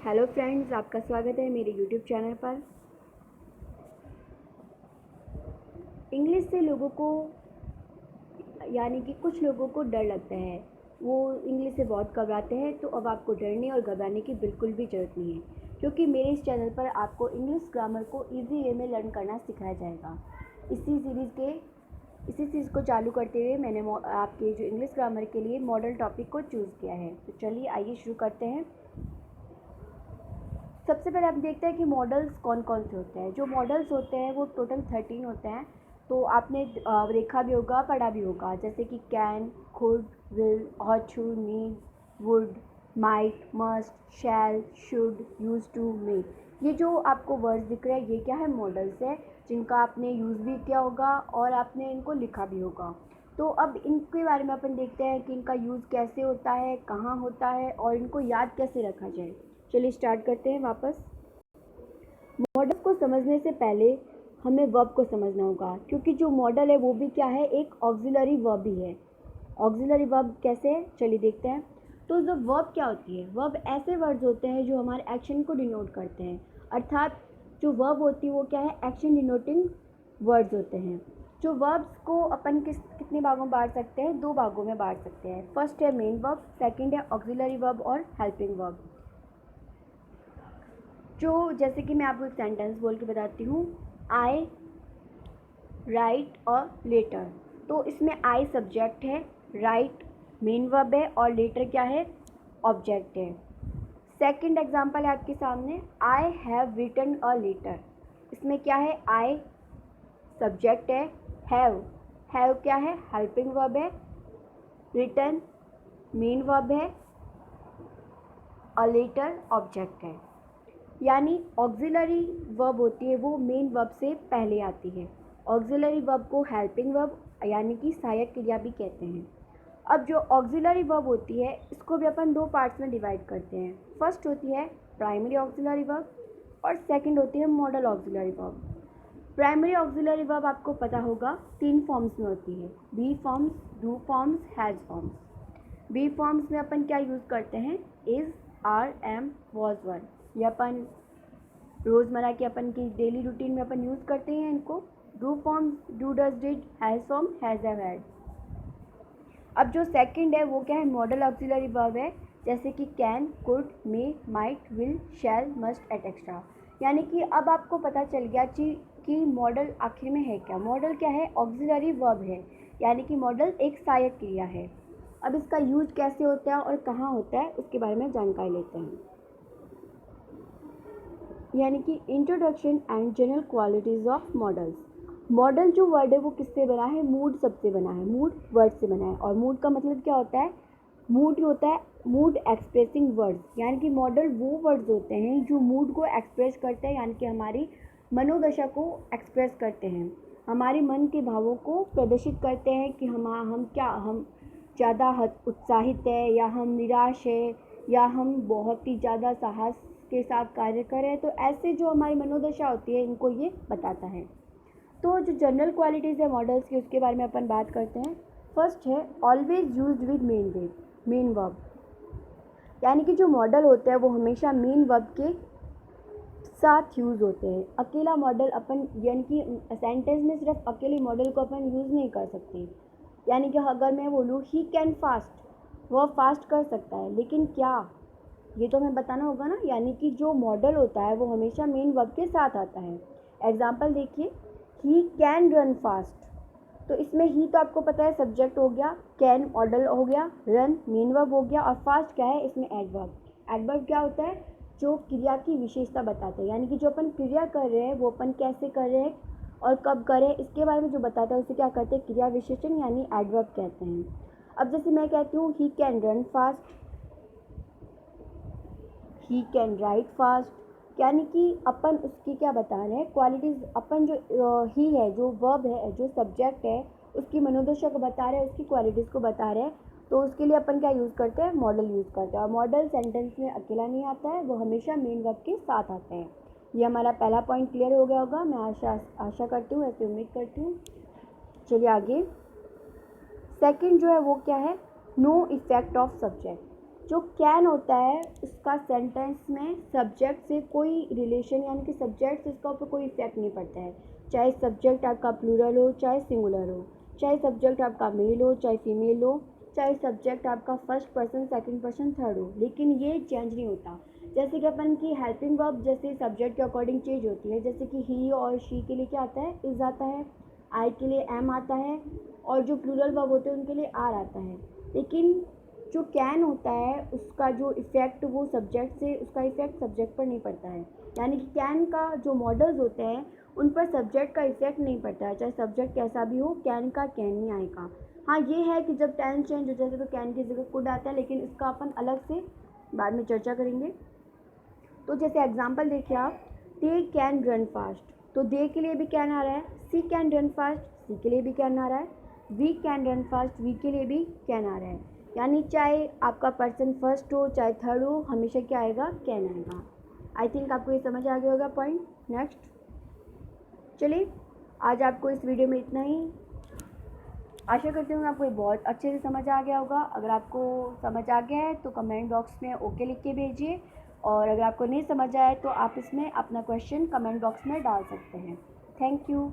Hello friends, आपका स्वागत है मेरे यूट्यूब चैनल पर। इंग्लिश से लोगों को यानी कि कुछ लोगों को डर लगता है, वो इंग्लिश से बहुत घबराते हैं। तो अब आपको डरने और घबराने की बिल्कुल भी ज़रूरत नहीं है, क्योंकि मेरे इस चैनल पर आपको इंग्लिश ग्रामर को इजी वे में लर्न करना सिखाया जाएगा। इसी चीज़ को चालू करते हुए मैंने आपके जो इंग्लिश ग्रामर के लिए मॉडल टॉपिक को चूज़ किया है। तो चलिए आइए शुरू करते हैं। सबसे पहले आप देखते हैं कि मॉडल्स कौन कौन से होते हैं। जो मॉडल्स होते हैं वो टोटल 13 होते हैं। तो आपने देखा भी होगा, पढ़ा भी होगा, जैसे कि can, could, will, ought to, need, would, might, must, shall, should, use to, may. ये जो आपको वर्ड्स दिख रहे हैं ये क्या है? मॉडल्स है, जिनका आपने यूज़ भी किया होगा और आपने इनको लिखा भी होगा। तो अब इनके बारे में अपन देखते हैं कि इनका यूज़ कैसे होता है, कहाँ होता है और इनको याद कैसे रखा जाए। चलिए स्टार्ट करते हैं वापस। मॉडल को समझने से पहले हमें वर्ब को समझना होगा, क्योंकि जो मॉडल है वो भी क्या है? एक ऑक्सिलरी वर्ब ही है। ऑक्सिलरी वर्ब कैसे है? चलिए देखते हैं। तो जो वर्ब क्या होती है? वर्ब ऐसे वर्ड्स होते हैं जो हमारे एक्शन को डिनोट करते हैं। अर्थात जो वर्ब होती है वो क्या है? एक्शन डिनोटिंग वर्ड्स होते हैं। जो वर्ब्स को अपन कितने भागों में बांट सकते हैं? 2 भागों में बांट सकते हैं। फर्स्ट है मेन वर्ब, सेकंड है ऑक्सिलरी वर्ब और हेल्पिंग वर्ब। जो जैसे कि मैं आपको एक सेंटेंस बोल के बताती हूँ, आई राइट और लेटर। तो इसमें आई सब्जेक्ट है, राइट मेन वर्ब है और लेटर क्या है? ऑब्जेक्ट है। सेकंड एग्जांपल है आपके सामने, I have written a letter. इसमें क्या है? आई सब्जेक्ट है, हैव क्या है? हेल्पिंग वर्ब है, रिटन मेन वर्ब है, अ लेटर ऑब्जेक्ट है। यानी ऑक्सिलरी वर्ब होती है वो मेन वर्ब से पहले आती है। ऑक्सिलरी वर्ब को हेल्पिंग वर्ब यानी कि सहायक क्रिया भी कहते हैं। अब जो ऑक्सिलरी वर्ब होती है इसको भी अपन 2 पार्ट्स में डिवाइड करते हैं। फर्स्ट होती है प्राइमरी ऑक्सिलरी वर्ब और सेकंड होती है modal auxiliary verb. Primary auxiliary verb आपको पता होगा 3 फॉर्म्स में होती है, be forms, do forms, has forms. Be forms में अपन क्या यूज़ करते हैं? Is, are, am, was, were. ये अपन रोज़मर्रा के अपन की डेली रूटीन में अपन यूज़ करते हैं इनको। Do forms, do, does, did, has form, has, have, had. अब जो सेकंड है वो क्या है? मॉडल ऑक्सिलरी वर्ब है, जैसे कि can, could, may, might, will, shall, must, etcetera. यानी कि अब आपको पता चल गया कि मॉडल आखिर में है क्या? मॉडल क्या है? ऑक्सिलरी वर्ब है, यानी कि मॉडल एक सहायक क्रिया है। अब इसका यूज कैसे होता है और कहाँ होता है उसके बारे में जानकारी लेते हैं। यानी कि introduction and general qualities of models. Model जो वर्ड है वो किससे बना है? मूड सबसे बना है, मूड वर्ड से बना है। और मूड का मतलब क्या होता है? मूड होता है मूड एक्सप्रेसिंग वर्ड्स, यानी कि मॉडल वो वर्ड्स होते हैं जो मूड को एक्सप्रेस करते हैं, यानी कि हमारी मनोदशा को एक्सप्रेस करते हैं, हमारे मन के भावों को प्रदर्शित करते हैं कि हम ज़्यादा उत्साहित है या हम निराश है या हम बहुत ही ज़्यादा साहस के साथ कार्य करें। तो ऐसे जो हमारी मनोदशा होती है इनको ये बताता है। तो जो जनरल क्वालिटीज़ है मॉडल्स की उसके बारे में अपन बात करते हैं। फर्स्ट है always used with main verb. यानी कि जो मॉडल होते हैं वो हमेशा मेन वर्ब के साथ यूज़ होते हैं। अकेला मॉडल अपन यानी कि सेंटेंस में सिर्फ अकेले मॉडल को अपन यूज़ नहीं कर सकते। यानी कि अगर मैं बोलूँ ही कैन फास्ट, वह फास्ट कर सकता है, लेकिन क्या, ये तो हमें बताना होगा ना। यानी कि जो मॉडल होता है वो हमेशा मेन वर्ब के साथ आता है। एग्जाम्पल देखिए, ही कैन रन फास्ट। तो इसमें ही तो आपको पता है सब्जेक्ट हो गया, कैन मॉडल हो गया, रन मेन वर्ब हो गया और फास्ट क्या है? इसमें एडवर्ब। एडवर्ब क्या होता है? जो क्रिया की विशेषता बताता है, यानी कि जो अपन क्रिया कर रहे हैं वो अपन कैसे कर रहे हैं और कब कर रहे हैं इसके बारे में जो बताता है उसे क्या कहते हैं? क्रिया विशेषण यानी एडवर्ब कहते हैं। अब जैसे मैं कहती हूँ he can run fast, he can write fast, यानी कि अपन उसकी क्या बता रहे हैं? क्वालिटीज़। अपन जो ही है, जो वर्ब है, जो सब्जेक्ट है, उसकी मनोदशा को बता रहे हैं, उसकी क्वालिटीज़ को बता रहे हैं। तो उसके लिए अपन क्या यूज़ करते हैं? मॉडल यूज़ करते हैं। और मॉडल सेंटेंस में अकेला नहीं आता है, वो हमेशा मेन वर्ब के साथ आते हैं। ये हमारा पहला पॉइंट क्लियर हो गया होगा, मैं आशा करती हूँ, ऐसे उम्मीद करती हूँ। चलिए आगे। सेकंड जो है वो क्या है? No effect of subject. जो कैन होता है उसका सेंटेंस में सब्जेक्ट से कोई रिलेशन यानी कि सब्जेक्ट से इसका ऊपर कोई इफेक्ट नहीं पड़ता है, चाहे सब्जेक्ट आपका प्लूरल हो चाहे सिंगुलर हो, चाहे सब्जेक्ट आपका मेल हो चाहे फीमेल हो, चाहे सब्जेक्ट आपका first person second person third हो, लेकिन ये चेंज नहीं होता। जैसे कि अपन की हेल्पिंग वर्ब जैसे सब्जेक्ट के अकॉर्डिंग चेंज होती है, जैसे कि ही और शी के लिए क्या आता है, इज आता है, आई के लिए एम आता है, और जो प्लूरल वर्ब होते हैं उनके लिए आर आता है। लेकिन जो कैन होता है उसका जो इफ़ेक्ट वो सब्जेक्ट से, उसका इफ़ेक्ट सब्जेक्ट पर नहीं पड़ता है, यानी कि कैन का जो मॉडल्स होते हैं उन पर सब्जेक्ट का इफ़ेक्ट नहीं पड़ता है, चाहे सब्जेक्ट कैसा भी हो कैन का कैन ही आएगा। हाँ ये है कि जब टेंस चेंज हो जाता है तो कैन की जगह कुड आता है, लेकिन इसका अपन अलग से बाद में चर्चा करेंगे। तो जैसे एग्जांपल देखिए आप, दे कैन रन फास्ट, तो दे के लिए भी कैन आ रहा है, she can run fast, she के लिए भी कैन आ रहा है, we can run fast, we के लिए भी कैन आ रहा है। यानी चाहे आपका पर्सन फर्स्ट हो चाहे थर्ड हो, हमेशा क्या आएगा, कैन आएगा। आई थिंक आपको ये समझ आ गया होगा पॉइंट। नेक्स्ट, चलिए आज आपको इस वीडियो में इतना ही। आशा करती हूँ आपको ये बहुत अच्छे से समझ आ गया होगा। अगर आपको समझ आ गया है तो कमेंट बॉक्स में ओके लिख के भेजिए, और अगर आपको नहीं समझ आया तो आप इसमें अपना क्वेश्चन कमेंट बॉक्स में डाल सकते हैं। Thank you.